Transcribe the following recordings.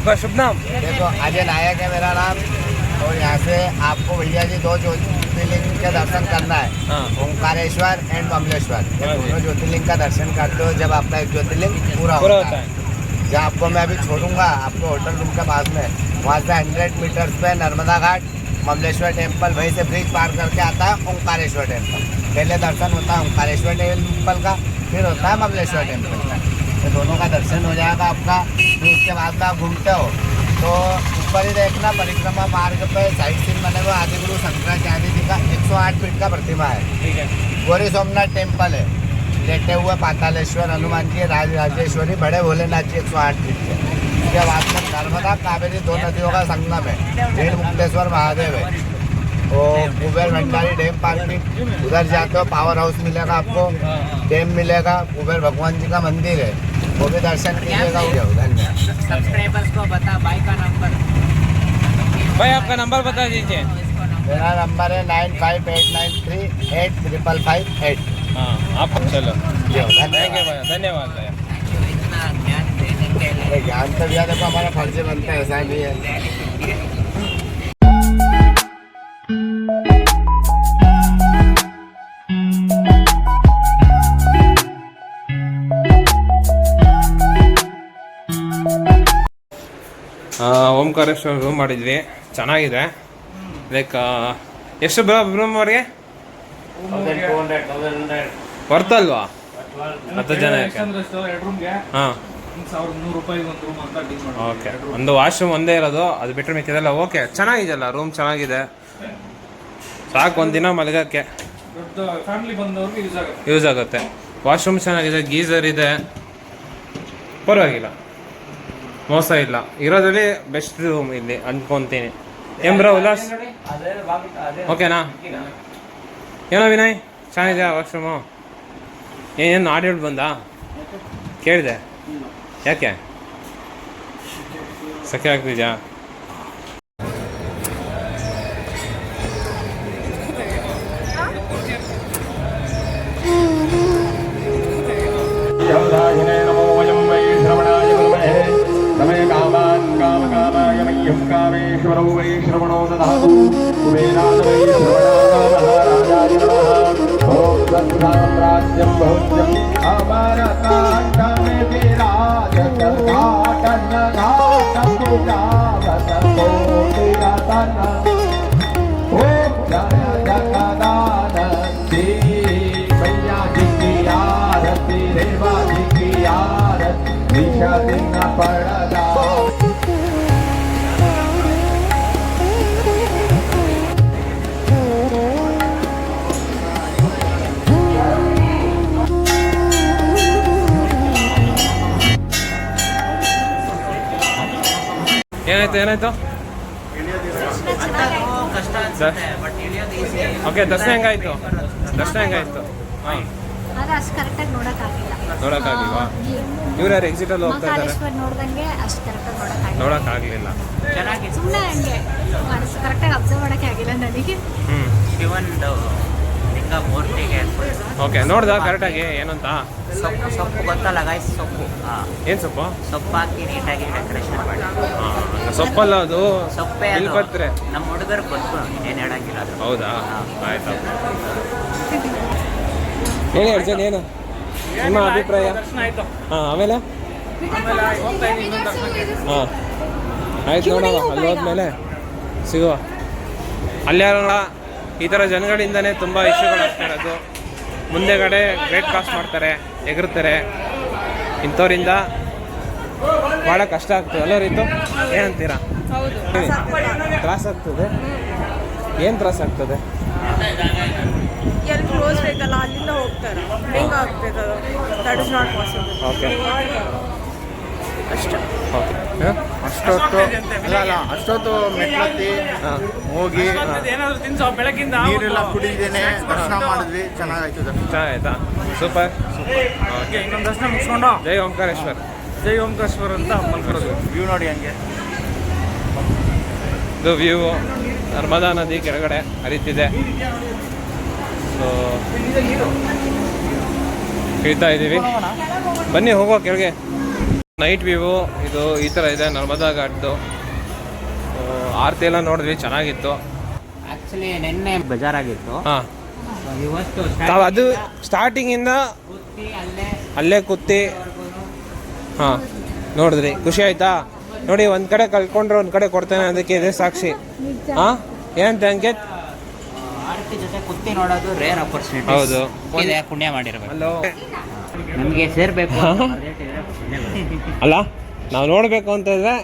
आपका शुभ नाम? देखो अजय नायक है मेरा नाम। और यहाँ से आपको भैया जी 2 ज्योतिर्लिंग के दर्शन करना है। हाँ। ओंकारेश्वर एंड बमलेश्वर, ये दोनों ज्योतिर्लिंग का दर्शन करते हो जब आपका एक ज्योतिर्लिंग पूरा होता है। जहाँ आपको मैं अभी छोड़ूंगा आपको होटल रूम के पास में, वहाँ से 100 मीटर्स पे नर्मदा घाट, ममलेश्वर टेम्पल, वहीं से ब्रिज पार करके आता है ओंकारेश्वर टेम्पल। पहले दर्शन होता है ओंकारेश्वर टेम्पल का, फिर होता है ममलेश्वर टेम्पल का। तो दोनों का दर्शन हो जाएगा आपका। फिर उसके बाद में आप घूमते हो तो ऊपर ही देखना परिक्रमा मार्ग पे साइड सीन बने हुए आदिगुरु शंकराचार्य जी का 108 फीट का प्रतिमा है। ठीक है। गौरी सोमनाथ टेम्पल है, लेटे हुए पातालेश्वर हनुमान जी, राजेश्वरी, बड़े भोलेनाथ जी 108 फीट के। उसके बाद में नर्मदा कावेरी 2 नदियों का संगम है, रेण मुक्तेश्वर महादेव है। वो कुबेर भंडारी डैम पार्किंग, उधर जाते हो पावर हाउस मिलेगा आपको, डैम मिलेगा, कुबेर भगवान जी का मंदिर है, वो भी दर्शन कीजिएगा। धन्यवाद। सब्सक्राइबर्स को बता भाई का नंबर। भाई आपका नंबर बता दीजिए। मेरा नंबर है 9589385558। हाँ आप चलो। धन्यवाद भैया, धन्यवाद भैया। इतना ज्ञान देने के लिए ज्ञान तो भैया देखो हमारा फर्ज बनता है, ऐसा नहीं है। ಓಂಕಾರೇಶ್ವರ ರೂಮ್ ಮಾಡಿದ್ವಿ, ಚೆನ್ನಾಗಿದೆ. ಲೈಕ್ ಎಷ್ಟು ರೂಮ್ ಅವ್ರಿಗೆ ಬರ್ತಲ್ವಾ? 10 ಜನ. ಹಾಂ ಓಕೆ. ಒಂದು ವಾಶ್ರೂಮ್ ಒಂದೇ ಇರೋದು, ಅದು ಬಿಟ್ಟರೆ ಮಿಕ್ಕಿದೆಲ್ಲ ಓಕೆ. ಚೆನ್ನಾಗಿದೆಯಲ್ಲ ರೂಮ್, ಚೆನ್ನಾಗಿದೆ, ಸಾಕು ಒಂದಿನ ಮಲಗಕ್ಕೆ ಯೂಸ್ ಆಗುತ್ತೆ. ವಾಶ್ರೂಮ್ ಚೆನ್ನಾಗಿದೆ, ಗೀಸರ್ ಇದೆ, ಪರವಾಗಿಲ್ಲ, ಮೋಸ ಇಲ್ಲ. ಇರೋದ್ರಲ್ಲಿ ಬೆಸ್ಟ್ ರೂಮ್ ಇಲ್ಲಿ ಅನ್ಕೊಂತೀನಿ. ಏನ್ ಬ್ರೋ ಉಲ್ಲಾಸ್, ಓಕೆನಾ? ಏನೋ ವಿನಯ್, ಚೆನ್ನಾಗಿದೆಯಾ ವಾಶ್ರೂಮು? ಏನು ಆಡಿಯೋ ಬಂದಾ ಕೇಳಿದೆ, ಯಾಕೆ ಸಖೆ ಆಗ್ತಿದ್ಯಾ? कामेश्वरो वै श्रवणो दधातु कुबेराय वै श्रवणाय महाराजाय नमः। ओम तत्साम्राज्यं बहुज्यं अमरकाण्डमे विराजतर्काटन घाटपुजावतकोटिरतन। ओम जय जगदानंदी मैया जी की आरती, रेवा जी की आरती, दिशा दिन पड़दा। ಏನಾಯ್ತು? ಕಷ್ಟ ಅನ್ಸುತ್ತೆ ಬಟ್ ಇಳಿಯೋದು ಈಸಿ. ಓಕೆ, ದರ್ಶನ ಹೆಂಗಾಯ್ತು? ಹಾಂ, ಆದ್ರೆ ಅಷ್ಟು ಕರೆಕ್ಟಾಗಿ ನೋಡೋಕ್ಕಾಗಿಲ್ವಾ? ಇವ್ರು ಯಾರು ಎಕ್ಸಿಟಲ್ಲಿ ಹೋಗ್ತಾ ಇದ್ದಾರೆ? ಮಹಾಕಾಲೇಶ್ವರ ನೋಡ್ದಂಗೆ ಅಷ್ಟು ಕರೆಕ್ಟಾಗಿ ನೋಡೋಕ್ಕಾಗಲಿಲ್ಲ. ಚೆನ್ನಾಗಿದೆ. ಸುಮ್ಮನೆ ಹಂಗೆ ಕರೆಕ್ಟಾಗಿ ಅಬ್ಸರ್ವ್ ಮಾಡೋಕ್ಕೆ ಆಗಿಲ್ಲ ನನಗೆ. ಶಿವನ್ದು ಲಿಂಗ ಮೂರ್ತಿಗೆ ಓಕೆ, ನೋಡ್ದ ಕರೆಕ್ಟಾಗಿ ಏನಂತ? ಸೊಪ್ಪು ಗೊತ್ತಲ್ಲ ಗಾಯ್ಸ್, ಸೊಪ್ಪು. ಏನು ಸೊಪ್ಪು? ಸೊಪ್ಪು ಹಾಕಿ ನೀಟಾಗಿ ಡೆಕೋರೇಷನ್ ಮಾಡಿ. ಸೊಪ್ಪಲ್ಲ ಅದು, ಸೊಪ್ಪೆ ಅದು. ಬಿಲ್ಪತ್ರೆ. ನಮ್ಮ ಹುಡುಗರಿಗೆ ಗೊತ್ತು, ಏನು ಹೇಳಂಗಿಲ್ಲ ಅದು. ಹೌದಾ? ಆಯ್ತು. ಹೇಳಿ ಅರ್ಜುನ್, ಏನು ನಿಮ್ಮ ಅಭಿಪ್ರಾಯ? ಹಾಂ, ಆಮೇಲೆ ಹಾಂ ಆಯ್ತು, ನೋಡೋಣ ಅಲ್ಲಿ ಹೋದ್ಮೇಲೆ ಸಿಗುವ. ಅಲ್ಯಾರ ಈ ಥರ ಜನಗಳಿಂದನೇ ತುಂಬ ಇಶ್ಯೂಗಳಾಗ್ತಾ ಇರೋದು. ಮುಂದೆಗಡೆ ಗ್ರೇಟ್ ಕಾಸ್ಟ್ ಮಾಡ್ತಾರೆ, ಎಗರ್ತಾರೆ. ಇಂಥವ್ರಿಂದ ಭಾಳ ಕಷ್ಟ ಆಗ್ತದೆ ಅಲ್ಲ ರೀತು? ಏನಂತೀರಾ? ತ್ರಾಸ ಆಗ್ತದೆ? ಏನು ತ್ರಾಸ ಆಗ್ತದೆ? ಎಲ್ಲಿ ಕ್ಲೋಸ್ ಬೇಕಲ್ಲ ಅಲ್ಲಿಂದ ಹೋಗ್ತಾರೆ, ಹೆಂಗೆ ಆಗ್ತದೆ ಅದು? That is not possible. Okay, ಅಷ್ಟೇ. ಓಕೆ. ಅಷ್ಟೊತ್ತು ಮೆಟ್ಲತ್ತಿ ಹೋಗಿ ನೀರೆಲ್ಲ ಕುಡಿದೇನೆ ದರ್ಶನ ಮಾಡಿದ್ವಿ, ಚೆನ್ನಾಗಾಯ್ತು. ಚೆನ್ನಾಗಾಯ್ತಾ? ಸೂಪರ್. ಓಕೆ, ಇನ್ನೊಂದು ದರ್ಶನ ಮುಗಿಸ್ಕೊಂಡು ಜೈ ಓಂಕಾರೇಶ್ವರ್. ಜೈ ಓಂಕಾರೇಶ್ವರ ಅಂತ ಮಲ್ಕೊಡೋದು. ವ್ಯೂ ನೋಡಿ ಹಂಗೆ. ಇದು ವ್ಯೂ ನರ್ಮದಾ ನದಿ ಕೆಳಗಡೆ ಹರಿತಿದೆ. ಸೊ ಇಳಿತಾ ಇದ್ದೀವಿ, ಬನ್ನಿ ಹೋಗೋ ಕೆಳಗೆ. ನೈಟ್ ವ್ಯೂ ಇದು ಈ ಥರ ಇದೆ ನರ್ಮದಾ ಘಾಟ್ದು. ಆರತಿ ಎಲ್ಲ ನೋಡಿದ್ವಿ, ಚೆನ್ನಾಗಿತ್ತು. ಆಕ್ಚುಲಿ ನಿನ್ನೆ ಬೇಜಾರಾಗಿತ್ತು. ಹಾಂ, ಇವತ್ತು ಅದು ಸ್ಟಾರ್ಟಿಂಗಿಂದ ಕೂತಿ ಅಲ್ಲೇ ಅಲ್ಲೇ ಕೂತಿ ಹಾಂ ನೋಡಿದ್ರಿ, ಖುಷಿ ಆಯ್ತಾ? ನೋಡಿ, ಒಂದು ಕಡೆ ಕಲ್ತ್ಕೊಂಡ್ರೆ ಒಂದು ಕಡೆ ಕೊಡ್ತೇನೆ, ಅದಕ್ಕೆ ಇದೆ ಸಾಕ್ಷಿ. ಹಾಂ, ಏನಂತ ಅಂಕಿತ್? ಆರತಿ ಜೊತೆ ಕುತ್ತಿ ನೋಡೋದು ರೇರ್ ಅಪರ್ಚುನಿಟಿ. ಹೌದು, ಇದೆ, ಪುಣ್ಯ ಮಾಡಿರ್ಬೇಕು. ಹಲೋ, ನಮಗೆ ಸೇರ್ಬೇಕು. ಅಲ್ಲ, ನಾವು ನೋಡಬೇಕು ಅಂತ ಇದ್ರೆ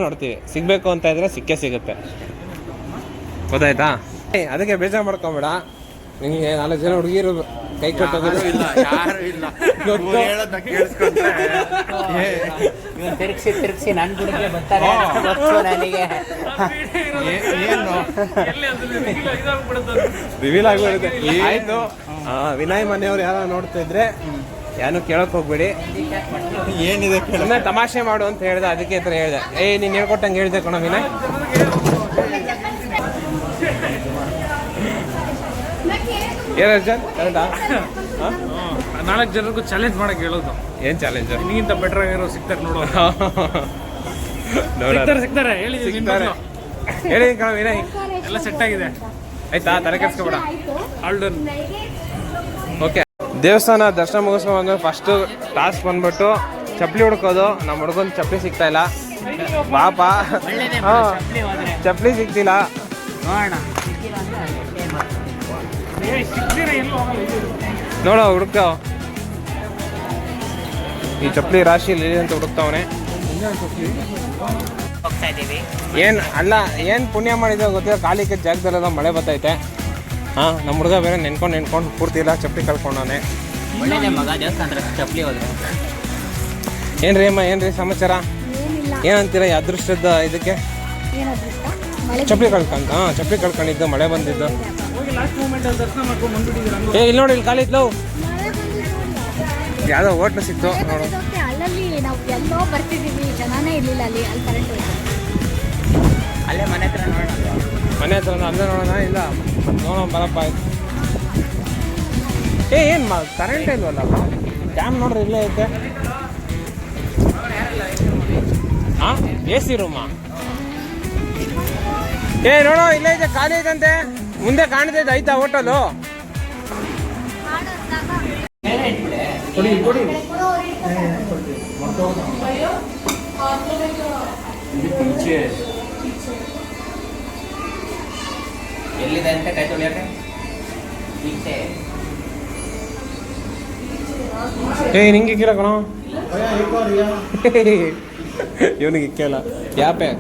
ನೋಡ್ತೀವಿ, ಸಿಗಬೇಕು ಅಂತ ಇದ್ರೆ ಸಿಕ್ಕೇ ಸಿಗುತ್ತೆ. ಗೊತ್ತಾಯ್ತಾ? ಅದಕ್ಕೆ ಬೇಜಾರು ಮಾಡ್ಕೊಂಬೇಡ. ನಿಮಗೆ 4 ಜನ ಹುಡುಗಿರು ಕೈ ಕಟ್ಟೋದು ತಿರ್ಗಿಸಿ ನನ್ನ ಗುಡಿಗೆ ಬರ್ತಾರೆ ಗೊತ್ತು ನನಗೆ. ರಿವೀಲ್ ಆಗಿಬಿಡುತ್ತೆ. ಆಯ್ತು, ವಿನಯ್ ಮನೆಯವ್ರು ಯಾರು ನೋಡ್ತಾ ಇದ್ರೆ ಯಾರು ಕೇಳಕ್ ಹೋಗ್ಬೇಡಿ, ಏನಿದೆ ಸುಮ್ಮನೆ ತಮಾಷೆ ಮಾಡು ಅಂತ ಹೇಳ್ದೆ, ಅದಕ್ಕೆ ಹತ್ರ ಹೇಳ್ದೆ. ನೀನು ಹೇಳ್ಕೊಟ್ಟಂಗೆ ಹೇಳ್ದೆ ಕಣ ವಿನಯ್. ಏನರ್ಜನ್ ಕರೆಕ್ಟಾ? 4 ಜನರಿಗೂ ಚಾಲೆಂಜ್ ಮಾಡಕ್ಕೆ ಹೇಳೋದು. ಏನು ಚಾಲೆಂಜ್? ನಿನಗಿಂತ ಬೆಟರ್ ಆಗಿರೋ ಸಿಗ್ತಾರೆ ನೋಡೋ. ಸಿಗ್ತಾರೆ ಹೇಳಿದ್ದೀನಿ. ಹೇಳಿ ಕಣ ವಿನಯ್, ಎಲ್ಲ ಸೆಟ್ ಆಗಿದೆ. ಆಯ್ತಾ? ತಲೆ ಕೆಡ್ಸ್ಕೊಬೇಡ. All done. ಓಕೆ, ದೇವಸ್ಥಾನ ದರ್ಶನ ಮುಗಿಸ್ಕೊಂಡು ಫಸ್ಟು ಟಾಸ್ಕ್ ಬಂದ್ಬಿಟ್ಟು ಚಪ್ಪಲಿ ಹುಡ್ಕೋದು. ನಮ್ಮ ಹುಡ್ಗೊಂದು ಚಪ್ಪಲಿ ಸಿಗ್ತಾ ಇಲ್ಲ ಪಾಪ. ಹಾಂ, ಚಪ್ಪಲಿ ಸಿಗ್ತಿಲ್ಲ. ನೋಡೋ ಹುಡುಕ್ತಾವ, ಈ ಚಪ್ಪಲಿ ರಾಶಿಯಲ್ಲಿ ಅಂತ ಹುಡುಕ್ತಾವನೆ. ಹೋಗ್ತಾ ಇದ್ದೀವಿ. ಏನು ಪುಣ್ಯ ಮಾಡಿದ್ರೆ ಗೊತ್ತಿಲ್ಲ, ಕಾಲಿಗೆ ಜಾಗದಲ್ಲೆಲ್ಲ ಮಳೆ ಬರ್ತೈತೆ. ಹಾಂ, ನಮ್ಮ ಹುಡುಗ ಬೇರೆ ನೆನ್ಕೊಂಡು ಪೂರ್ತಿ ಇಲ್ಲ, ಚಪ್ಪಲಿ ಕಳ್ಕೊಂಡವನೆ. ಒಳ್ಳೆಯದೇ ಮಗ, ದೇವಸ್ಥಾನ ಚಪ್ಪಲಿ ಹೋದ್ರೆ. ಏನ್ರಿ ಅಮ್ಮ, ಏನ್ರಿ ಸಮಾಚಾರ? ಏನಂತೀರ ಈ ಅದೃಷ್ಟದ ಇದಕ್ಕೆ? ಚಪ್ಪಲಿ ಕಳ್ಕೊಂಡಿದ್ದು, ಮಳೆ ಬಂದಿದ್ದು. ಲಾಸ್ಟ್ ಮೂಮೆಂಟ್ ಅಲ್ಲಿ ದರ್ಶನ ಮಾಡ್ಕೊಂಡು ಬಂದ್ಬಿಟ್ಟಿದ್ದೀರ. ಇಲ್ಲಿ ನೋಡಿ, ಇಲ್ಲಿ ಖಾಲಿ ಇತ್ತು, ಯಾವುದೋ ಹೋಟ್ಲು ಸಿಕ್ತು ನೋಡು. ಅಲ್ಲಲ್ಲಿ ನಾವು ಎಲ್ಲೋ ಬರ್ತಿದ್ದೀವಿ, ಜನನೇ ಇರ್ಲಿಲ್ಲ ಅಲ್ಲಿ ಕರೆಂಟ್ ಹೋಯ್ತು. ಅಲ್ಲೇ ಮನೆ ಹತ್ರ ನೋಡೋಣ. ಮನೆ ಹತ್ರ ಅಲ್ಲೇ ನೋಡೋಣ. ಇಲ್ಲ ನೋಡೋಣ ಬರಪ್ಪ. ಏನು ಕರೆಂಟ್ ಇಲ್ವಲ್ಲ? ಡ್ಯಾಮ್ ನೋಡ್ರಿ, ಇಲ್ಲೇ ಐತೆ. ಹಾಂ, AC ರೂಮಾ? ನೋಡೋ, ಇಲ್ಲೇ ಐತೆ, ಖಾಲಿ ಐತಂತೆ. ಮುಂದೆ ಕಾಣ್ತೈತೆ, ಐತಾ ಹೋಟೆಲು? ಎಲ್ಲಿದೆ ಅಂತ ಕೈ ತೊಳಿಯೋಕೆ ಈಚೆ. ನಿಂಗೆ ಇಕ್ಕಿಲ್ಲ ಕಣ, ಇವನಿಗೆ ಇಕ್ಕಿಲ್ಲ. ಯಾಪೆ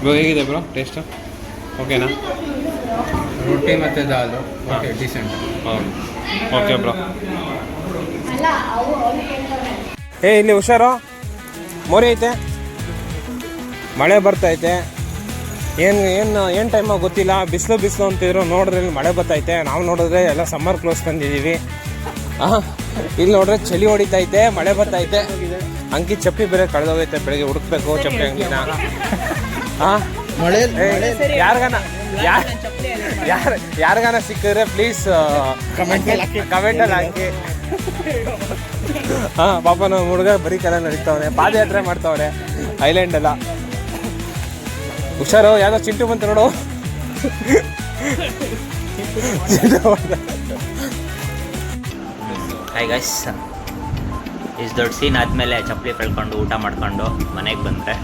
ಬ್ರೋ, ಹೇಗಿದೆ ಬ್ರೋ ಟೇಸ್ಟ್? ಓಕೆನಾ? रोटी ಮತ್ತೆ ದಾಲ್ ಓಕೆ, ಡಿಸೆಂಟ್. Okay bro. ಇಲ್ಲಿ ಹುಷಾರು, ಮೋರಿ ಐತೆ, ಮಳೆ ಬರ್ತೈತೆ. ಏನು ಟೈಮಾಗ ಗೊತ್ತಿಲ್ಲ. ಬಿಸಿಲು ಅಂತಿದ್ರು, ನೋಡಿದ್ರೆ ಇಲ್ಲಿ ಮಳೆ ಬರ್ತೈತೆ. ನಾವು ನೋಡಿದ್ರೆ ಎಲ್ಲ ಸಮ್ಮರ್ ಕ್ಲೋಸ್ ತಂದಿದ್ದೀವಿ. ಇಲ್ಲಿ ನೋಡ್ರೆ ಚಳಿ ಹೊಡಿತೈತೆ, ಮಳೆ ಬರ್ತೈತೆ. ಅಂಕಿ ಚಪ್ಪಲಿ ಬೇರೆ ಕಳೆದೋಗೈತೆ, ಬೆಳಗ್ಗೆ ಹುಡುಕ್ಬೇಕು ಚಪ್ಪಲಿ ಅಂಗಿನ. ಯಾರಿಗಾನ ಸಿಕ್ಕಿದ್ರೆ ಪ್ಲೀಸ್ ಕಮೆಂಟಲ್ಲಿ ಹಾಕಿ. ಪಾಪ ನಾವು ಹುಡುಗ ಬರೀ ಕಡೆ ನಡೀತಾವನೆ, ಪಾದಯಾತ್ರೆ ಮಾಡ್ತಾವನೆ ಐಲ್ಯಾಂಡ್ ಎಲ್ಲ. ಹುಷಾರು, ಯಾವ್ದೋ ಚಿಂಟು ಬಂತು ನೋಡು. ಹಾಯ್ ಗೈಸ್, ಇಷ್ಟು ದೊಡ್ಡ ಸೀನ್ ಆದಮೇಲೆ ಚಪ್ಪಲಿ ಕಳ್ಕೊಂಡು ಊಟ ಮಾಡ್ಕೊಂಡು ಮನೆಗೆ ಬಂದರೆ,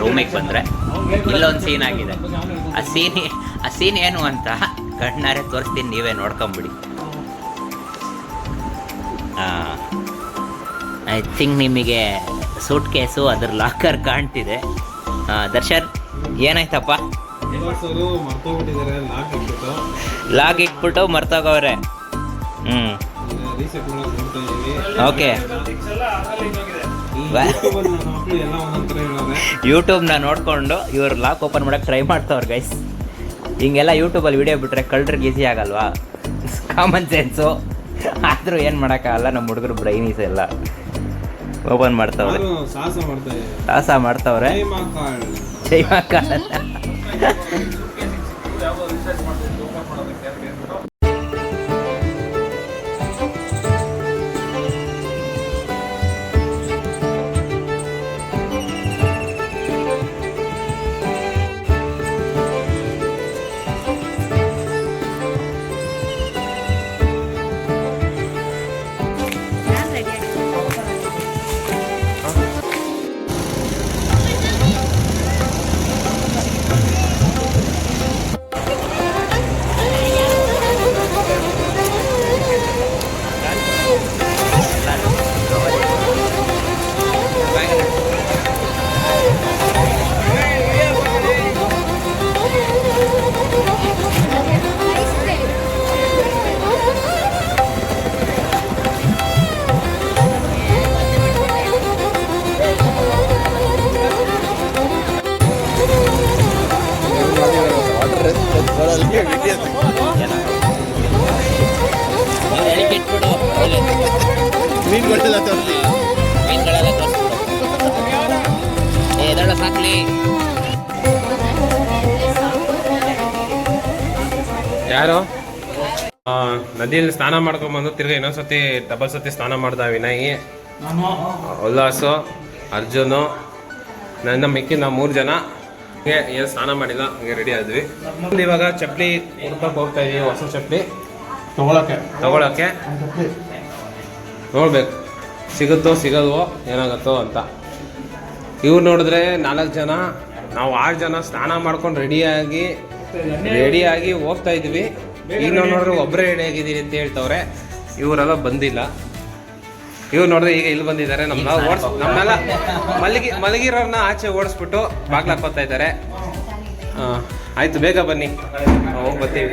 ರೂಮಿಗೆ ಬಂದರೆ ಇಲ್ಲೊಂದು ಸೀನ್ ಆಗಿದೆ. ಆ ಸೀನ್ ಏನು ಅಂತ ಕಣ್ಣಾರೆ ತೋರಿಸ್ತೀನಿ, ನೀವೇ ನೋಡ್ಕೊಂಬಿಡಿ. ಐ ಥಿಂಕ್ ನಿಮಗೆ ಸೂಟ್ ಕೇಸು ಅದ್ರ ಲಾಕರ್ ಕಾಣ್ತಿದೆ. ದರ್ಶನ್, ಏನಾಯ್ತಪ್ಪ? ಲಾಕ್ ಇಟ್ಬಿಟ್ಟು ಮರ್ತೋಗವ್ರೆ. ಓಕೆ, ಯೂಟ್ಯೂಬ್ನ ನೋಡಿಕೊಂಡು ಇವರು ಲಾಕ್ ಓಪನ್ ಮಾಡೋಕ್ಕೆ ಟ್ರೈ ಮಾಡ್ತಾವ್ರೆ ಗೈಸ್. ಹಿಂಗೆಲ್ಲ ಯೂಟ್ಯೂಬಲ್ಲಿ ವಿಡಿಯೋ ಬಿಟ್ಟರೆ ಕಳ್ಳರಿಗೆ ಈಸಿ ಆಗಲ್ವಾ? Common sense. ಆದರೂ ಏನು ಮಾಡೋಕ್ಕಾಗಲ್ಲ, ನಮ್ಮ ಹುಡುಗರು ಬ್ರೈನೀಸ್ ಎಲ್ಲ ಓಪನ್ ಮಾಡ್ತಾವ್ರೆ, ಸಾಹಸ ಮಾಡ್ತಾವ್ರೆ. ಜೈ ಮಹಾಕಾಳ. ಮೀನುಗಳೆಲ್ಲ ತೋರಿಸಿ. ಮೀನುಗಳೆಲ್ಲ ತೋರಿಸ್ಬಿಡು. ಎದಳ ಸಾಕ್ಲಿ. ಯಾರು ನದಿಯಲ್ಲಿ ಸ್ನಾನ ಮಾಡ್ಕೊಂಬಂದು ತಿರ್ಗಿ ಇನ್ನೊಂದ್ಸತಿ ಡಬಲ್ ಸತಿ ಸ್ನಾನ ಮಾಡ್ದ ವಿನಯ್, ಉಲ್ಲಾಸು, ಅರ್ಜುನು, ನನ್ನ ಮಿಕ್ಕಿ ನಾವು 3 ಜನ ಏನು ಸ್ನಾನ ಮಾಡಿಲ್ಲ, ಹಂಗೆ ರೆಡಿ ಆದ್ವಿ. ಇವಾಗ ಚಪ್ಪಲಿ ಹುಡ್ಕಕ್ಕೆ ಹೋಗ್ತಾ ಇದೀವಿ, ಹೊಸ ಚಪ್ಪಲಿ ತಗೊಳಕ್ಕೆ. ನೋಡ್ಬೇಕು ಸಿಗುತ್ತೋ ಸಿಗಲ್ವೋ ಏನಾಗತ್ತೋ ಅಂತ. ಇವ್ರು ನೋಡಿದ್ರೆ 4 ಜನ, ನಾವು 6 ಜನ ಸ್ನಾನ ಮಾಡ್ಕೊಂಡು ರೆಡಿಯಾಗಿ ಹೋಗ್ತಾ ಇದ್ವಿ. ಈಗ ನಾವು ನೋಡಿದ್ರೆ ಒಬ್ಬರೇ ರೆಡಿ ಆಗಿದ್ದೀರಿ ಅಂತ ಹೇಳ್ತವ್ರೆ. ಇವರೆಲ್ಲ ಬಂದಿಲ್ಲ. ಇವ್ರು ನೋಡಿದ್ರೆ ಈಗ ಇಲ್ಲಿ ಬಂದಿದ್ದಾರೆ. ನಮ್ಮನ್ನೆಲ್ಲ ಮಲಗಿರೋರ್ನ ಆಚೆ ಓಡಿಸ್ಬಿಟ್ಟು ಬಾಗ್ಲು ಹಾಕೋತಾ ಇದ್ದಾರೆ. ಆಯ್ತು, ಬೇಗ ಬನ್ನಿ, ಹೋಗಿ ಬರ್ತೀವಿ.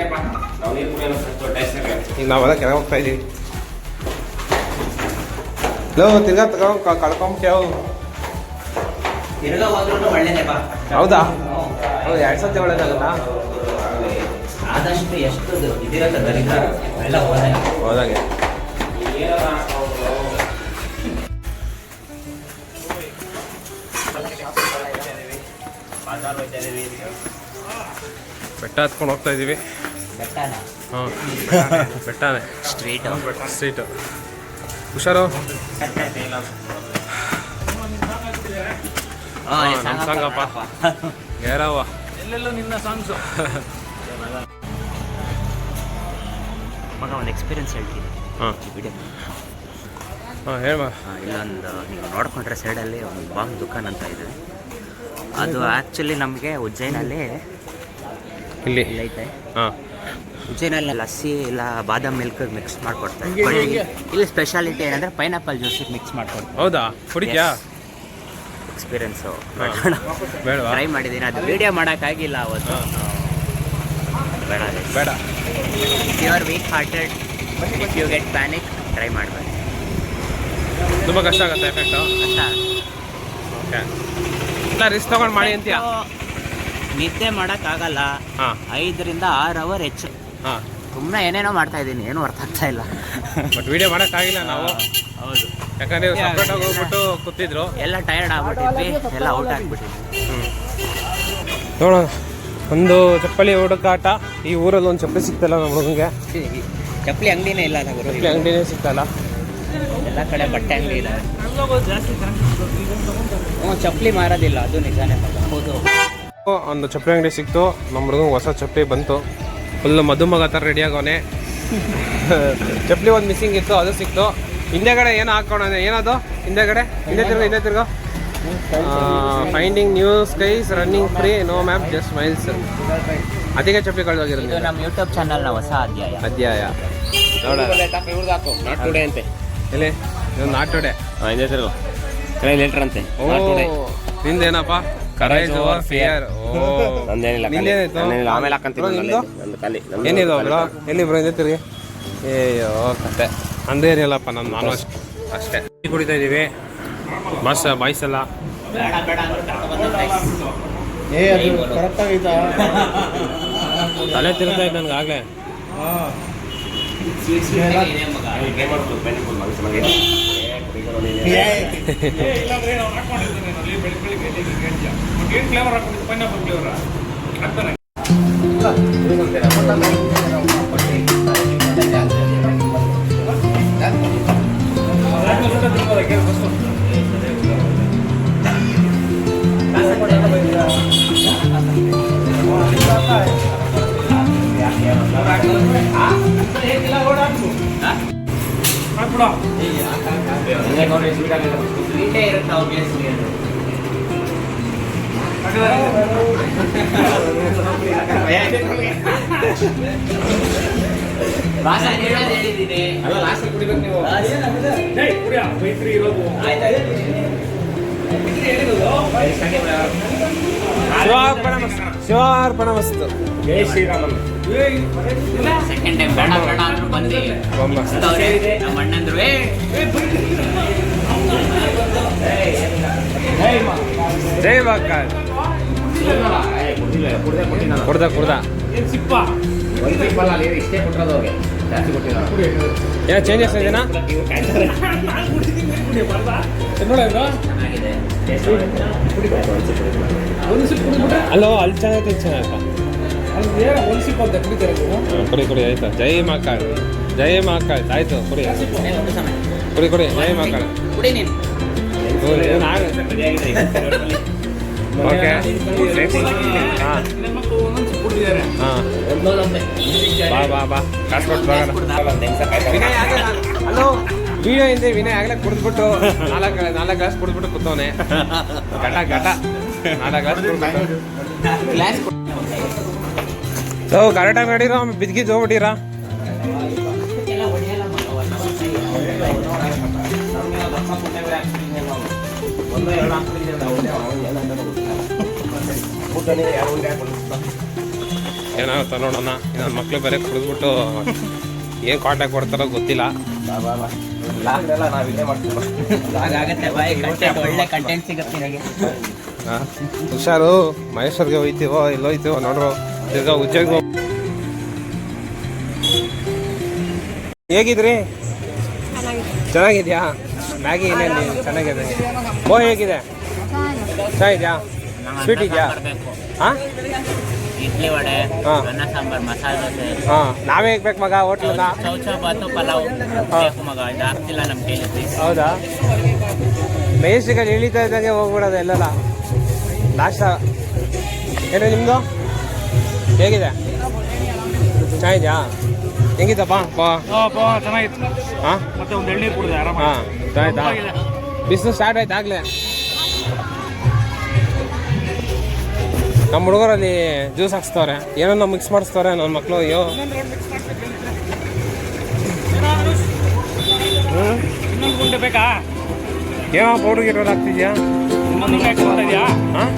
ಈಗ ನಾವೆಲ್ಲ ಕೆಳಗೆ ಹೋಗ್ತಾ ಇದ್ದೀವಿ. ತಿರ್ಗಾ ಕಳ್ಕೊಂಬಿಟ್ಟೆವು. ಹೌದಾ? ಹೌದು, 2 ಸತಿ ಒಳ್ಳೇದಾಗಲ್ಲ. ಆದಷ್ಟು ಎಷ್ಟು ಇದಿರತ್ತ ದರಿದ್ರ ಎಲ್ಲ ಹೋದಾಗೆ. ಬೆಟ್ಟ ಹತ್ಕೊಂಡು ಹೋಗ್ತಾ ಇದ್ದೀವಿ. ಹಾಂ, ಬೆಟ್ಟನೇ ಸ್ಟ್ರೀಟು. ಹುಷಾರು. ನಮ್ಮ ಸಾಂಗಪ್ಪ ಯಾರವ ಎಲ್ಲೆಲ್ಲೋ ನಿನ್ನ ಸಾಂಗ್ಸು. ಮಗ ಒಂದು ಎಕ್ಸ್ಪೀರಿಯನ್ಸ್ ಹೇಳ್ತೀನಿ. ಹಾಂ ವಿಡಿಯೋ ಹೇಳ. ಇಲ್ಲೊಂದು ನೀವು ನೋಡ್ಕೊಂಡ್ರೆ ಸೈಡಲ್ಲಿ ಒಂದು ಬಾಂಗ್ ದುಕಾನ್ ಅಂತ ಇದೆ. ಅದು ಆ್ಯಕ್ಚುಲಿ ನಮಗೆ ಉಜ್ಜೈನಲ್ಲಿ ಇಲ್ಲಿ ಐತೆ. ಹಾಂ, ಉಜ್ಜೈನಲ್ಲಿ ಲಸ್ಸಿ ಇಲ್ಲ ಬಾದಾಮ್ ಮಿಲ್ಕ್ ಮಿಕ್ಸ್ ಮಾಡಿಕೊಡ್ತಾರೆ. ಇಲ್ಲಿ ಸ್ಪೆಷಾಲಿಟಿ ಏನಂದರೆ ಪೈನಾಪಲ್ ಜ್ಯೂಸಿಗೆ ಮಿಕ್ಸ್ ಮಾಡ್ಕೊಡ್ತಾರೆ. ಹೌದಾ? ಕುಡಿದ್ಯಾ? ಎಕ್ಸ್ಪೀರಿಯನ್ಸು ಬೇಡವಾ? ಟ್ರೈ ಮಾಡಿದ್ದೀನಿ, ಅದು ವಿಡಿಯೋ ಮಾಡೋಕ್ಕಾಗಿಲ್ಲ ಅವತ್ತು. ಬೇಡ. If you are weak hearted, if you get panic, try ಮಾಡಬೇಡಿ. ತುಂಬ ಕಷ್ಟ ಆಗುತ್ತೆ ಎಫೆಕ್ಟು. ಕಷ್ಟ ಓಕೆ, ಇಲ್ಲ ರಿಸ್ಕ್ ತೊಗೊಂಡು ಮಾಡಿ ಅಂತೀಯ? ನಿದ್ದೆ ಮಾಡೋಕ್ಕಾಗಲ್ಲ. ಹಾಂ, 5 ರಿಂದ 6 ಅವರ್ ಹೆಚ್ಚು. ಹಾಂ, ಸುಮ್ಮನೆ ಏನೇನೋ ಮಾಡ್ತಾ ಇದ್ದೀನಿ, ಏನೂ ಅರ್ಥ ಆಗ್ತಾ ಇಲ್ಲ. ಬಟ್ ವಿಡಿಯೋ ಮಾಡೋಕ್ಕಾಗಿಲ್ಲ ನಾವು. ಹೌದು, ಯಾಕಂದರೆ ಸಪ್ರೇಟಾಗಿ ಹೋಗ್ಬಿಟ್ಟು ಕೂತಿದ್ರು. ಎಲ್ಲ ಟಯರ್ಡ್ ಆಗ್ಬಿಟ್ಟಿದ್ವಿ, ಎಲ್ಲ ಔಟ್ ಆಗಿಬಿಟ್ಟಿದ್ವಿ. ನೋಡೋಣ, ಒಂದು ಚಪ್ಪಲಿ ಹುಡುಕಾಟ. ಈ ಊರಲ್ಲಿ ಒಂದು ಚಪ್ಪಲಿ ಸಿಗ್ತಲ್ಲ ನಮ್ಮ ಹುಡುಗಂಗೆ. ಚಪ್ಪಲಿ ಅಂಗಡಿನೇ ಇಲ್ಲ ನಗರ, ಚಪ್ಪಲಿ ಅಂಗಡಿನೇ ಸಿಗ್ತಲ್ಲ. ಎಲ್ಲ ಕಡೆ ಬಟ್ಟೆ ಅಂಗಡಿ ಇದೆ. ಚಪ್ಪಲಿ ಮಾರೋದಿಲ್ಲ, ಅದು ನಿಜಾನೇ. ಹೌದು, ಒಂದು ಚಪ್ಪಲಿ ಅಂಗಡಿ ಸಿಕ್ತು. ನಮ್ಮ ಹುಡುಗಂಗೆ ಹೊಸ ಚಪ್ಪಲಿ ಬಂತು. ಫುಲ್ಲು ಮದುಮಗ ಥರ ರೆಡಿ ಆಗೋನೆ. ಚಪ್ಪಲಿ ಒಂದು ಮಿಸ್ಸಿಂಗ್ ಇತ್ತು, ಅದು ಸಿಕ್ತು. ಹಿಂದೆಗಡೆ ಏನು ಹಾಕೋಣ, ಏನದು ಹಿಂದೆ ತಿರ್ಗೋ finding new skies, running free, no map, just miles. ಅದಕ್ಕೆ ಚಪ್ಪಲಿ ಕಳೆದೋಗಿರೋದು. ಇದು ನಮ್ಮ ಯೂಟ್ಯೂಬ್ ಚಾನಲ್ನ ಹೊಸ ಅಧ್ಯಾಯ. ನೋಡ ನಾಟ್ ಟುಡೇ ಅಂತೆ. ಎಲ್ಲಿ ನಾಟ್ ಟುಡೇ ಹಿಂದೆ ತಿರ್ಗೋ, ಲೇಟರ್ ಅಂತೆ. ನಿಂದೇನಪ್ಪ? Courage over fear. ಆಮೇಲೆ ಹಾಕಂತೀನಿ. ಏನಿಲ್ಲ ಬ್ರೋ, ಎಲ್ಲಿ ಬ್ರೋ ಹಿಂದೆ ತಿರ್ಗಿ? ಏಯೋ ಕತೆ ಅಂದೇನಿಲ್ಲಪ್ಪ. ನಾನು ಅಷ್ಟೇ ಕುಡಿತಾ ಇದ್ದೀವಿ. ಬಾಯ್ಸ್ ಎಲ್ಲ ತಲೆ ತಿರುಗ್ತಾ ಇದ್ದ ನನಗೆ ಆಗಲೇ. ಏನು ಫ್ಲೇವರ್ ಹಾಕೊಂಡಿದ್ದು? ಪೈನಾಪಲ್ ಫ್ಲೇವರ್ ಹಾಕ್ತಾನೆ. ಶಿವಾರ್ಪಣಮಸ್ತು. ಜೈ ಶ್ರೀರಾಮನ್. ಸೆಕೆಂಡ್ ಟೈಮ್ ಬೇಡ ಬೇಡ ಅಂದ್ರು ಬಂದು ನಮ್ಮ ಅಣ್ಣಂದ್ರು ಜೈ ಬಾಕ ಕುಡ್ದ ಏನು ಸಿಪ್ಪ ಒಂದು ಸಿಂಪಲ್ ಅಲ್ಲಿ ಇಷ್ಟೇ ಕೊಟ್ಟಿರೋದು ಅವ್ರಿಗೆ ಜಾಸ್ತಿ ಕೊಟ್ಟಿಲ್ಲ ಏನೋ ಚೇಂಜಸ್ ಇದೆನಾ? ನೋಡೋದು ಚೆನ್ನಾಗಿದೆ ಒಂದು ಸಿಪ್ ಕುಡಿದ್ಬಿಟ್ರೆ ಅಲ್ಲೋ ಅಲ್ಲಿ ಚೆನ್ನಾಗೈತೆ ಚೆನ್ನಾಗಪ್ಪ. ಅದು ಏನು ಒಂದು ಸಿಪ್ ಅಂತ ಕುಡಿತಾರೆ ಕುಡಿ ಆಯ್ತು. ಜೈ ಮಹಾಕಾಳ್, ಜೈ ಮಹಾಕಾಳ್. ಆಯ್ತು ಕುಡಿ ಕುಡಿ ಜೈ ಮಹಾಕಾಳ್. ಕುಡಿ ನೀನು ಓಕೆ ಹಾಂ ಮಕ್ಕಳು ಒಂದೊಂದು ಸಿಪ್ ಕುಡಿದಿದ್ದಾರೆ ಹಾಂ ಬಾ ಕಾಸು ಕೊಟ್ಟು ವಿನಯ್ ಹಲೋ ವಿಡಿಯೋ ಹಿಂದೆ ವಿನಯ್ ಆಗಲೇ ಕುಡಿದ್ಬಿಟ್ಟು ನಾಲ್ಕು ಗ್ಲಾಸ್ ಕುಡಿದ್ಬಿಟ್ಟು ಕೂತವನೆ. ಘಟ 4 ಗ್ಲಾಸ್ ಕುಡಿದ್ಬಿಟ್ಟು ಕರೆಕ್ಟಾಗಿ ನೋಡಿರೋ ಬಿದ್ಗಿದ್ದು ಹೋಗ್ಬಿಟ್ಟಿರಾ? ಏನಾಗುತ್ತ ನೋಡೋಣ. ಇನ್ನೊಂದು ಮಕ್ಳು ಬೇರೆ ಕುಡಿದ್ಬಿಟ್ಟು ಏನು ಕಾಂಟ್ಯಾಕ್ಟ್ ಕೊಡ್ತಾರೋ ಗೊತ್ತಿಲ್ಲ. ಒಳ್ಳೆ ಕಂಟೆಂಟ್ ಸಿಗುತ್ತೆ ನಿನಗೆ. ಹಾಂ ಹುಷಾರು. ಮಹೇಶ್ವರ್ಗೆ ಹೋಯ್ತೀವೋ ಎಲ್ಲೋಯ್ತೀವೋ ನೋಡ್ರು. ತಿರ್ಗಾ ಉಜ್ಜೆಗೆ ಹೇಗಿದ್ರಿ? ಚೆನ್ನಾಗಿದ್ಯಾ? ಮ್ಯಾಗಿ ಏನೇನು ಚೆನ್ನಾಗಿದೆ? ಹೇಗಿದೆ? ಚೆನ್ನಾಗಿದ್ಯಾ? ಸ್ವೀಟ್ ಇದೆಯಾ? ಹಾಂ ಇಡ್ಲಿ ವಡೆ, ಹಾಂ ಅನ್ನ ಸಾಂಬಾರ್, ಮಸಾಲೆ ದೋಸೆ, ಹಾಂ ನಾವೇ ಹೇಗ್ಬೇಕು ಮಗ ಹೋಟ್ಲನ್ನ? ಚೌಚೌಬಾತು, ಪಲಾವ್ ಬೇಕು ಮಗ. ಇದು ಆಗ್ತಿಲ್ಲ ನಮ್ಮ ಕೈಲಿ ಪ್ಲೀಸ್. ಹೌದಾ? ಮೇಸ್ಟಿಗಲ್ಲಿ ಇಳಿತಾ ಇದ್ದಂಗೆ ಹೋಗ್ಬಿಡೋದು ಎಲ್ಲಲ್ಲ. ಲಾಸ್ಟ್ ಏನು ನಿಮ್ಮದು ಹೇಗಿದೆ? ಚೆನ್ನಾಗಿದ್ಯಾ? ಹೆಂಗಿತ್ತಪ್ಪ? ಚೆನ್ನಾಗಿತ್ತು. ಹಾಂ ಮತ್ತೆ ಒಂದು ಎಳ್ನೀರು ಕುಡಿದೆ ಆರಾಮ. ಹಾಂ ಆಯ್ತಾ? ಬಿಸಿಲು ಸ್ಟಾರ್ಟ್ ಆಯ್ತು ಆಗಲೇ. ನಮ್ಮ ಹುಡುಗರಲ್ಲಿ ಜ್ಯೂಸ್ ಹಾಕ್ಸ್ತವ್ರೆ, ಏನೋ ಮಿಕ್ಸ್ ಮಾಡಿಸ್ತವ್ರೆ ನನ್ನ ಮಕ್ಕಳು. ಅಯ್ಯೋ ಇನ್ನೊಂದು ಗುಂಡೆ ಬೇಕಾ? ಏನೋ ಪೌಡ್ರ್ ಗಿಡೋದು ಹಾಕ್ತಿದ್ಯಾ? ಇನ್ನೊಂದು ಹಿಂಗೆ ಹಾಕ್ತಾ ಇದೆಯಾ? ಹಾಂ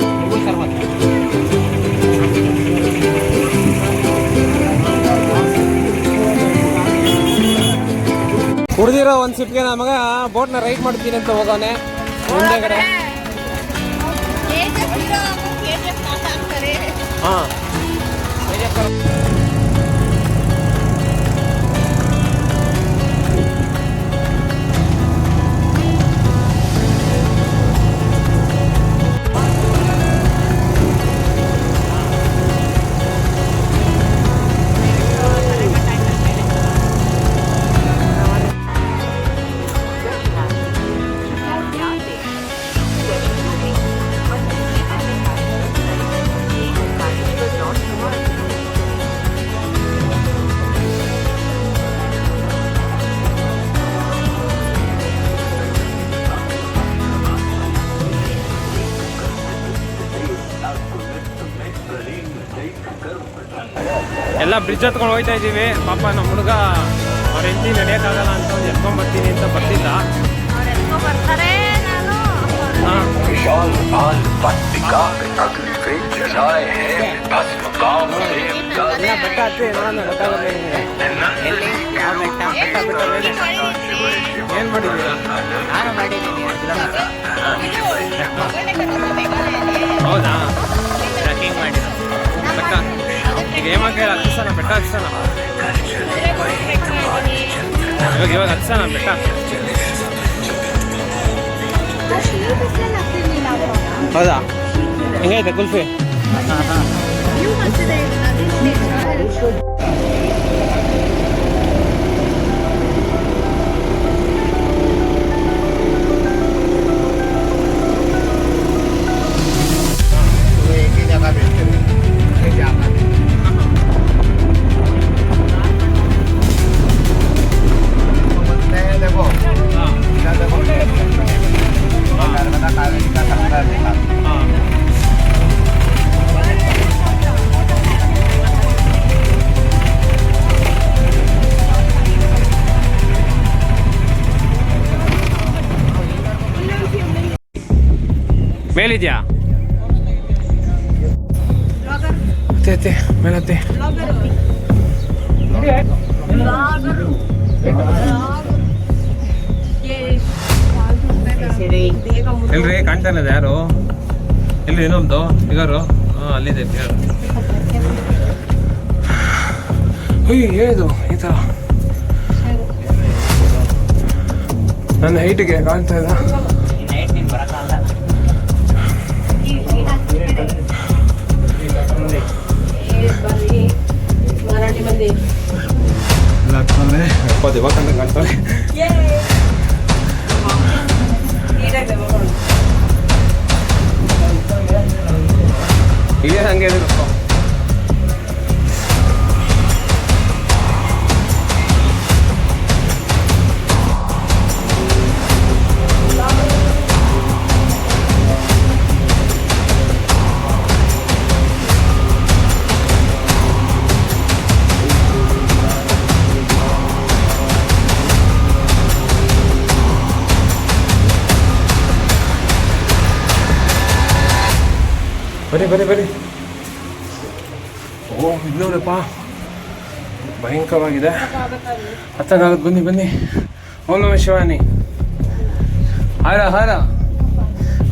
ಕುಡ್ದಿರೋ ಒಂದು ಸಿಪ್ಗೆ ನನ್ನ ಮಗ ಬೋಟ್ನ ರೈಡ್ ಮಾಡ್ತೀನಿ ಅಂತ ಹೋಗೋನೆ ಮುಂದೆಗಡೆ. ಹಾಂ ಎಲ್ಲ ಬ್ರಿಡ್ಜ್ ಹತ್ಕೊಂಡು ಹೋಗ್ತಾ ಇದ್ದೀವಿ. ಪಾಪ ನಮ್ಮ ಹುಡುಗ ಅವ್ರ ಹೆಂಡತಿ ನಡೆಯೋಕ್ಕಾಗಲ್ಲ ಅಂತ ಒಂದು ಎತ್ಕೊಂಡ್ಬರ್ತೀನಿ ಅಂತ ಬರ್ತಿದ್ದ. ಬರ್ತಾರೆ ನಾನು ಹಾಂ विशाल आल पत्रिका में अग्नि से जलाए हैं भस्म गांव से ಬೆಟ್ಟ ಹತ್ತಿ ನಾನು ಗೊತ್ತಾಗುತ್ತೆ ನಿಮಗೆ. ಎಲ್ಲಿ? ಯಾವ ಬೆಟ್ಟ? ಏನು ಮಾಡಿದ್ದೀರಾ? ನಾನು ಮಾಡಿದ್ದೀನಿ. ಹೌದಾ? ಟ್ರೆಕ್ಕಿಂಗ್ ಮಾಡಿದ್ದು. ಬೆಟ್ಟ ಈಗ ಏಮಾಗ ಹೇಳಿ ಹತ್ತಿಸೋಣ, ಬೆಟ್ಟ ಹತ್ಸೋಣ. ಇವಾಗ ಹತ್ಸೋಣ ಬೆಟ್ಟ. ಹೌದಾ? ಹೆಂಗೈತೆ ಕುಲ್ಫಿ? एक ही जगह बेचते हैं देखो इधर देखो नर्मदा कावेरी का संगम है। ಮೇಲಿದ್ಯಾ? ಅತ್ತೆ ಮೇಲತ್ತೆ. ಎಲ್ರಿ ಕಾಣ್ತಾ ಇಲ್ಲ ಯಾರು? ಎಲ್ರಿ ಇನ್ನೊಂದು ಫಿಗರು? ಹಾಂ ಅಲ್ಲಿದೆ. ಅಯ್ಯೋ ಏನಿದು ಈ ಥರ ನನ್ನ ಹೈಟಿಗೆ ಕಾಣ್ತಾ ಇಲ್ಲ. ಎಲ್ಲ ಹಾಕ್ತವ್ರೆ ದೇವಕ್ಕಂತ ಕಾಣ್ತವ್ರೆ. ಇದೇ ಹಂಗೆ ಇದೆ ಗೊತ್ತು. ಬರೀ ಓ ಇನ್ನೂರಪ್ಪ ಭಯಂಕರವಾಗಿದೆ. ಹತ್ತಕ್ಕಾಗತ್ತೆ. ಬನ್ನಿ ಓಂ ನಮಃ ಶಿವಾನಿ. ಹಾರ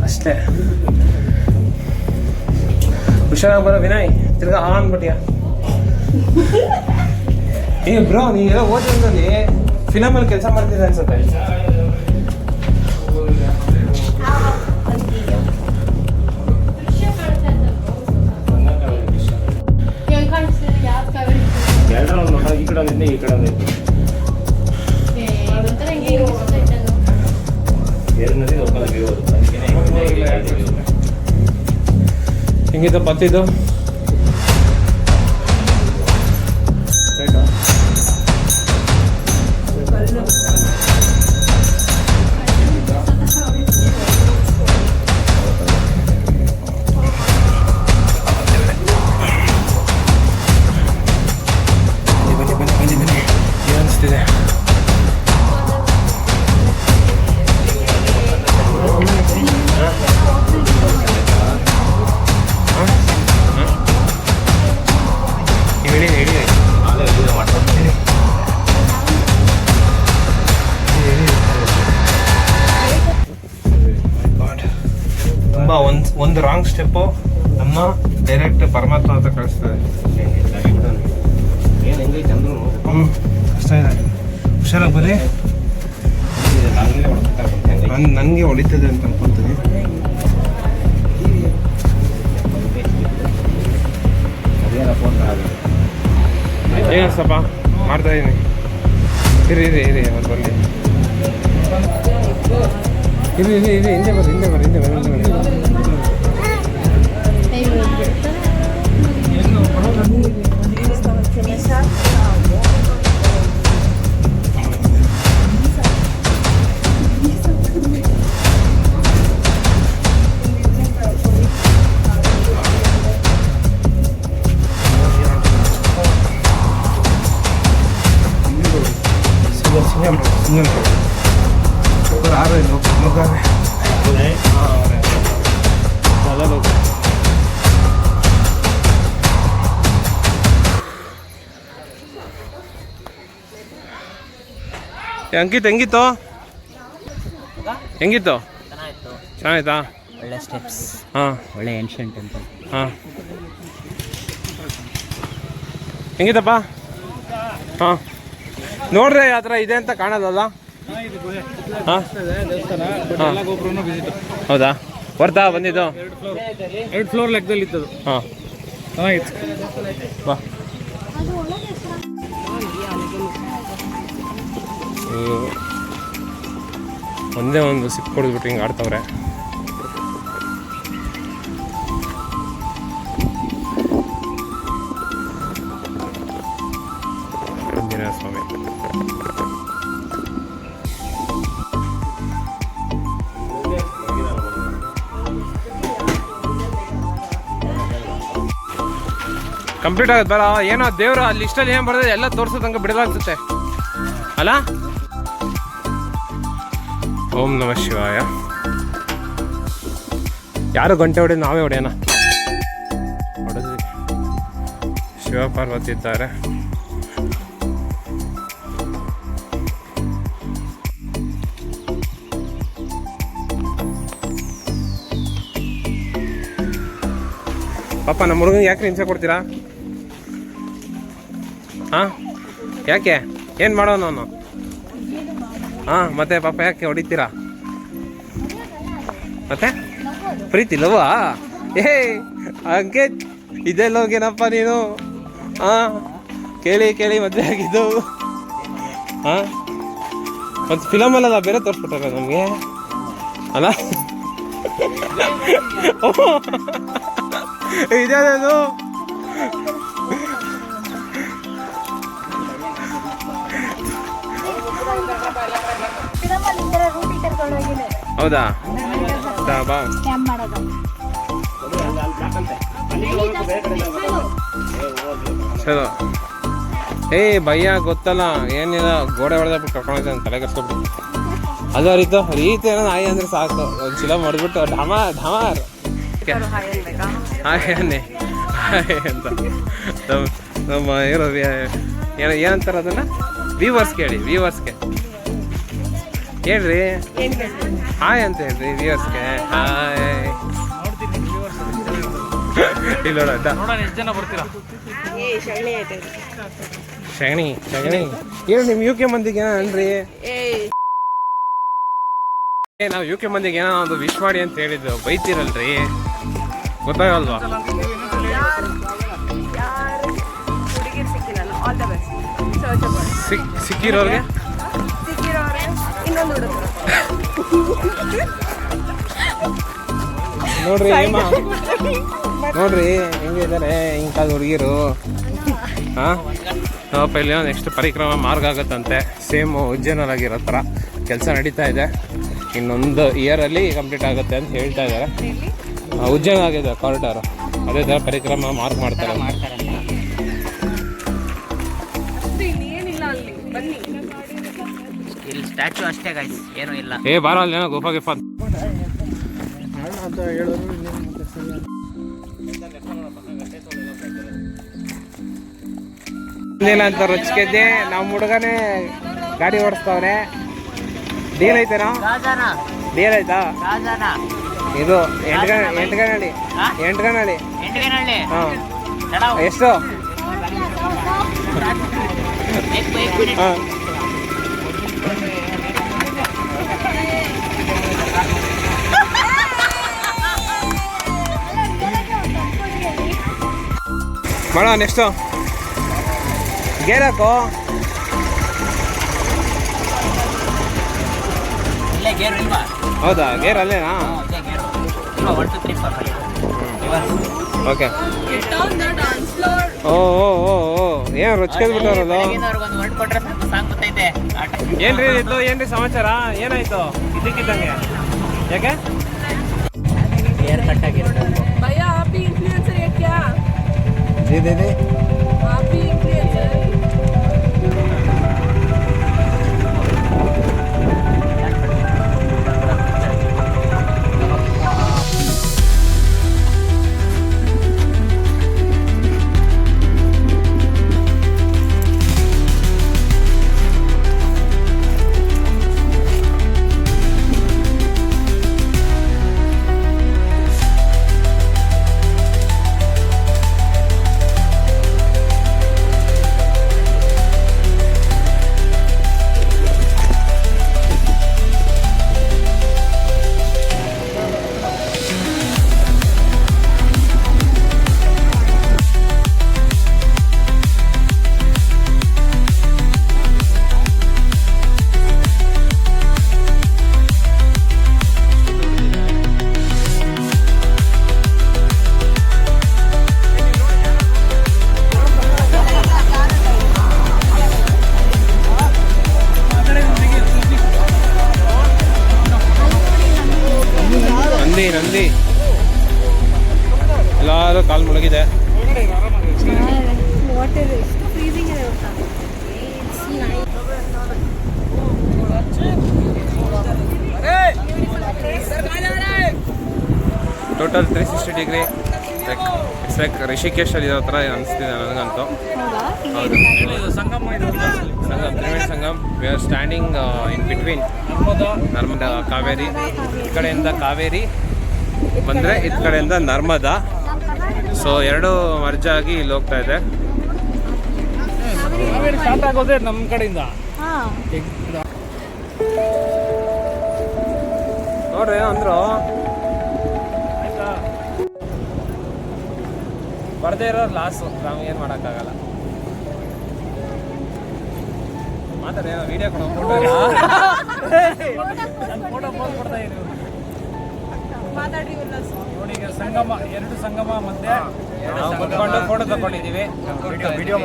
ಅಷ್ಟೇ. ಹುಷಾರಾಗಿ ಬರೋ ವಿನಯ್. ತಿರ್ಗಾ ಅಂದ್ಬಿಟ್ಟಿಯಾ? ಬ್ರೋ ನೀವೆಲ್ಲ ಓದಿದ್ರಲ್ಲಿ ಫಿಲಮಲ್ಲಿ ಕೆಲಸ ಮಾಡ್ತಿದ್ದೆ ಅನ್ಸುತ್ತೆ. ಈ ಕಡೆ ಒಂದಿದೆ, ಈ ಕಡೆ ಒಂದಿದೆ. ಹೆಂಗಿತ್ತು ಪತ್ತಿದ್ದು? ಒಂದು ರಾಂಗ್ ಸ್ಟೆಪ್ಪು ನಮ್ಮ ಡೈರೆಕ್ಟ್ ಪರಮಾತ್ಮ ಅಂತ ಕಳಿಸ್ತದೆ. ಕಷ್ಟ ಇದೆ. ಹುಷಾರಾಗಿ ಬರೀ. ನನಗೆ ಹೊಡಿತದೆ ಅಂತ ಅನ್ಕೊಳ್ತೀನಿ. ಏನಪ್ಪ ಮಾಡ್ತಾ ಇದ್ದೀನಿ. ಇರಿ ಅವ್ರು ಬರಲಿ. ಇರಿ ಹಿಂದೆ ಬರ್ರಿ. ಅಂಕಿತ್ ಹೆಂಗಿತ್ತು? ಚೆನ್ನಾಯ್ತಾ? ಒಳ್ಳೆ ಸ್ಟೆಪ್ಸ್. ಹಾಂ, ಒಳ್ಳೆ ಏನ್ಷಿಯಂಟ್ ಟೆಂಪಲ್. ಹಾಂ, ಹೆಂಗಿತ್ತಪ್ಪ? ಹಾಂ, ನೋಡ್ರಿ ಆ ಥರ ಇದೆ ಅಂತ ಕಾಣೋದಲ್ಲ. ಹಾಂ, ಹೌದಾ? ಬರ್ತಾ ಬಂದಿದ್ದು 2 ಫ್ಲೋರ್ ಲೆಕ್ಕದಲ್ಲಿ ಇದ್ದದು. ಹಾಂ, ಚೆನ್ನಾಗಿತ್ತು. ಬಾ. ಒಂದೇ ಒಂದು ಸಿಕ್ ಹೊಡೆದ್ಬಿಟ್ಟು ಹಿಂಗೆ ಆಡ್ತವ್ರೆ. ಆಂಜನೇಯ ಸ್ವಾಮಿ. ಕಂಪ್ಲೀಟ್ ಆಗುತ್ತೆ ಬರ. ಏನೋ ದೇವ್ರು ಅಲ್ಲಿ ಲಿಸ್ಟಲ್ಲಿ ಏನು ಬರ್ತದೆ ಎಲ್ಲ ತೋರಿಸೋದಂಗೆ ಬಿಡಲಾಗ್ತದೆ ಅಲ್ಲ. ಓಂ ನಮಃ ಶಿವಾಯ. ಯಾರು ಗಂಟೆ ಹೊಡೆದು ನಾವೇ ಹೊಡೆಯೋಣ. ಹೊಡೆದ್ವಿ. ಶಿವ ಪಾರ್ವತಿ ಇದ್ದಾರೆ. ಪಾಪ ನಮ್ಮ ಹುಡುಗನಿಗೆ ಯಾಕೆ ಹಿಂಸೆ ಕೊಡ್ತೀರಾ? ಹಾಂ ಯಾಕೆ ಏನು ಮಾಡೋ ನಾನು ಹಾಂ ಮತ್ತೆ ಪಾಪ ಯಾಕೆ ಹೊಡಿತೀರಾ ಮತ್ತೆ ಪ್ರೀತಿ ಲವ್ವಾ ಏ ಹಂಗೆ ಇದೆಲ್ಲೋಗೇನಪ್ಪ ನೀನು ಹಾಂ ಕೇಳಿ ಕೇಳಿ ಮದುವೆ ಆಗಿದ್ದು ಹಾಂ ಮತ್ತು ಫಿಲಮಲ್ಲ ಬೇರೆ ತೋರಿಸ್ಬಿಟ್ಟಾರ ನಮಗೆ ಅಲ್ಲ ಇದೇನು ಹೌದಾ ಬಾ ಸ್ಕ್ಯಾಮ್ ಮಾಡೋದು ಚಲೋ ಏ ಭಯ್ಯ ಗೊತ್ತಲ್ಲ ಏನಿಲ್ಲ ಗೋಡೆ ಹೊಡೆದ್ಬಿಟ್ಟು ಕರ್ಕೊಂಡು ತಲೆ ಕರ್ಸ್ಕೊಬಿಟ್ಟು ಅದು ರೀತಿ ಏನೋ ನಾಯಿ ಅಂದ್ರೆ ಸಾಕು ಒಂದು ಚಿಲ ಮಾಡಿಬಿಟ್ಟು ಢಮಾರ್ ಹಾಗೇನೆ ಹಾಗೆ ಅಂತ ನಮ್ಮ ಇರೋ ಏನಂತಾರೆ ಅದನ್ನ ವ್ಯೂವರ್ಸ್ಗೆ ಹೇಳ್ರಿ ಹಾಯ್ ಅಂತ ಹೇಳ್ರಿ ವ್ಯೂವರ್ಸ್ಗೆ ಹಾಯ್ ಇಲ್ಲ ನೋಡೋಣ ಎಷ್ಟು ಜನ ಬರ್ತೀರಾ. ಶಗಣಿ ಏನು ನಿಮ್ಮ UK ಮಂದಿಗೆ ಏನೋ ಅನ್ರಿ ನಾವು UK ಮಂದಿಗೆ ಏನೋ ಒಂದು ವಿಶ್ ಮಾಡಿ ಅಂತ ಹೇಳಿದ್ದು ಬೈತೀರಲ್ರಿ ಗೊತ್ತಾಗಲ್ವಾ ಸಿಕ್ಕಿರೋರ್ಗೆ ನೋಡ್ರಿ ನೋಡ್ರಿ ಹೆಂಗಿದ್ದಾರೆ ಹಿಂಗಾದ ಹುಡುಗಿರು ಹಾಂ ನಾವಪ್ಪ ಇಲ್ಲಿ ನೆಕ್ಸ್ಟ್ ಪರಿಕ್ರಮ ಮಾರ್ಗ ಆಗುತ್ತಂತೆ ಸೇಮ್ ಉಜ್ಜೈನಲ್ಲಾಗಿರೋ ಥರ ಕೆಲಸ ನಡೀತಾ ಇದೆ ಇನ್ನೊಂದು ಇಯರಲ್ಲಿ ಕಂಪ್ಲೀಟ್ ಆಗುತ್ತೆ ಅಂತ ಹೇಳ್ತಾ ಇದ್ದಾರೆ ಉಜ್ಜೈನ ಆಗಿದೆ ಕಾರಿಡಾರು ಅದೇ ಥರ ಪರಿಕ್ರಮ ಮಾರ್ಕ್ ಮಾಡ್ತಾರೆ ಇಲ್ಲಿ ಸ್ಟ್ಯಾಚು ಅಷ್ಟೇ ಗೈಸ್, ಏನೂ ಇಲ್ಲ. ಏ ಬಾರ ಅಲ್ಲಿ ಏನೋ ಗೋಪಾ ಗಿಫಾ ಏನಿಲ್ಲ ಅಂತ ರುಚಿಗೆದ್ದೆ ನಮ್ಮ ಹುಡುಗನೇ ಗಾಡಿ ಓಡಿಸ್ತವ್ರೆ. ಡೀಲ್ ಐತೆನಾ? ಡೀಲ್ ಆಯ್ತಾ? ಇದು ಎಂಟಗನಹಳ್ಳಿ ಹಾಂ ಎಷ್ಟು? ಹಾಂ ಮಾಡ ನೆಕ್ಸ್ಟು ಗೇರ್ ಹಾಕೋ. ಹೌದಾ ಗೇರ್ ಅಲ್ಲೇನಾ? ಓಕೆ ಓ ಏನು ರುಚಿಕೆದ್ ಬಿಟ್ಟವ್ರದು. ಏನ್ರಿ ಇದು ಏನ್ರಿ ಸಮಾಚಾರ? ಏನಾಯ್ತು ಇದಕ್ಕಿದ್ದಂಗೆ? ಯಾಕೆ भैया आप भी इन्फ्लुएंसर है क्या? जी दीदी आप भी इन्फ्लुएंसर है? ನಂದಿ ಎಲ್ಲಾರು ಕಾಲು ಮುಳುಗಿದೆ. ವಾಟರ್ ಎಷ್ಟು ಫ್ರೀಸಿಂಗ್ ಇದೆ ಗೊತ್ತಾ? ಟೋಟಲ್ 360 ಡಿಗ್ರಿ ಇಟ್ಸ್ ಲೈಕ್ ರಿಷಿಕೇಶಲ್ಲಿ ಇರೋ ಥರ ಅನಿಸ್ತಿದೆ ನನಗಂತೂ. ಹೌದು Triveni Sangam. We are standing in between Narmada Kaveri. ಈ ಕಡೆಯಿಂದ ಕಾವೇರಿ ಬಂದರೆ ಈ ಕಡೆಯಿಂದ ನರ್ಮದಾ. ಸೊ ಎರಡು ಮರ್ಜ್ ಆಗಿ ಇಲ್ಲಿ ಹೋಗ್ತಾ ಇದೆ. ಕಾವೇರಿ ಸ್ಟಾರ್ಟ್ ಆಗೋದೇ ನಮ್ಮ ಕಡೆಯಿಂದ. ಹಾಂ ನೋಡ್ರಿ ಅಂದ್ರು ಆಯ್ತಾ? ಬರ್ದೇ ಇರೋರು ಲಾಸು, ನಾವು ಏನು ಮಾಡೋಕ್ಕಾಗಲ್ಲ. ಮಾತಾಡಿ ವಿಡಿಯೋ ಫೋಟೋ ಪೋಸ್ ಕೊಡ್ತಾ ಇದೀವಿ. ಮಾತಾಡಿ ನೋಡಿ ಈಗ ಸಂಗಮ, ಎರಡು ಸಂಗಮ ಮಧ್ಯೆ ನಾವು ಕುತ್ಕೊಂಡು ಫೋಟೋ ತಗೊಂಡಿದ್ದೀವಿ, ವಿಡಿಯೋ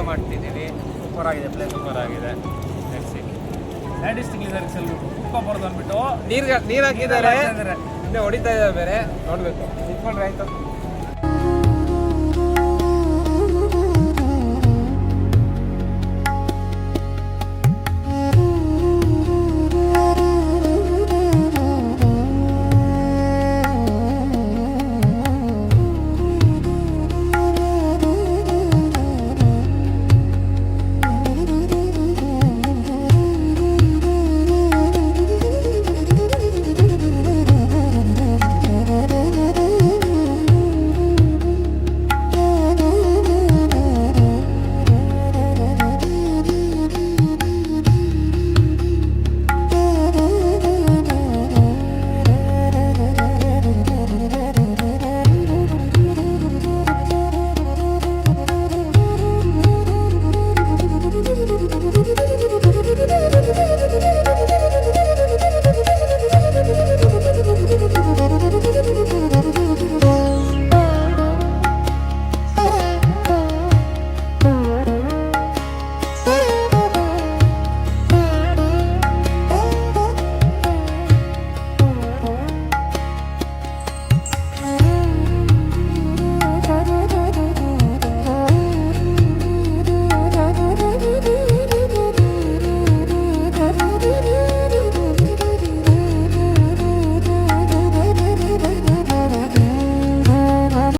ಮಾಡ್ತಿದ್ದೀವಿ. ಸೂಪರ್ ಆಗಿದೆ ಪ್ಲೇಸ್. ಸೂಪರ್ ಆಗಿದೆ. ಸ್ಟ್ಯಾಟಿಸ್ಟಿಕ್ ರಿಸಲ್ಟ್ಸ್ ಎಲ್ಲ ಕುತ್ಕೊಬಾರ್ದು ಅಂದ್ಬಿಟ್ಟು ನೀರು ಹಾಕಿದ್ದಾರೆ, ಹಿಂದೆ ಹೊಡಿತಾ ಇದ್ದಾರೆ ಬೇರೆ, ನೋಡ್ಬೇಕು. ನಿಂತ್ಕೊಂಡ್ರೆ ಆಯ್ತು.